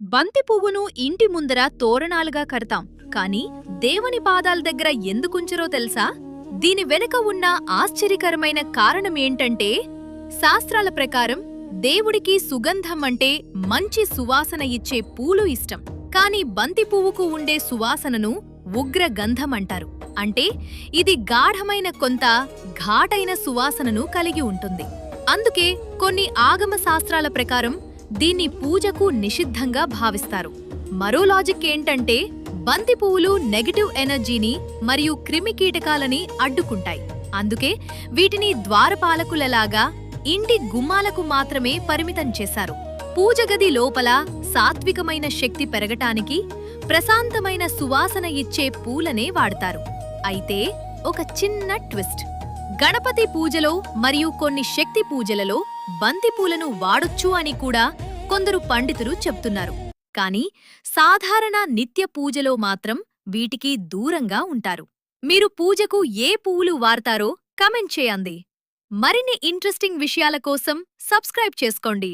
బంతి పువ్వును ఇంటి ముందర తోరణాలుగా కడతాం, కానీ దేవుని పాదాల దగ్గర ఎందుకుంచరో తెలుసా? దీని వెనుక ఉన్న ఆశ్చర్యకరమైన కారణమేంటంటే, శాస్త్రాల ప్రకారం దేవుడికి సుగంధం అంటే మంచి సువాసన ఇచ్చే పూలు ఇష్టం. కానీ బంతి పువ్వుకు ఉండే సువాసనను ఉగ్ర గంధం అంటారు. అంటే ఇది గాఢమైన కొంత ఘాటైన సువాసనను కలిగి ఉంటుంది. అందుకే కొన్ని ఆగమ శాస్త్రాల ప్రకారం దీన్ని పూజకు నిషిద్ధంగా భావిస్తారు. మరో లాజిక్ ఏంటంటే, బంతి పువ్వులు నెగటివ్ ఎనర్జీని మరియు క్రిమికీటకాలని అడ్డుకుంటాయి. అందుకే వీటిని ద్వారపాలకులలాగా ఇంటి గుమ్మాలకు మాత్రమే పరిమితం చేశారు. పూజగది లోపల సాత్వికమైన శక్తి పెరగటానికి ప్రశాంతమైన సువాసన ఇచ్చే పూలనే వాడతారు. అయితే ఒక చిన్న ట్విస్ట్: గణపతి పూజలో మరియు కొన్ని శక్తి పూజలలో బంతిపూలను వాడొచ్చు అని కూడా కొందరు పండితులు చెప్తున్నారు. కానీ సాధారణ నిత్య పూజలో మాత్రం వీటికి దూరంగా ఉంటారు. మీరు పూజకు ఏ పువ్వులు వాడతారో కమెంట్ చేయండి. మరిన్ని ఇంట్రెస్టింగ్ విషయాల కోసం సబ్స్క్రైబ్ చేసుకోండి.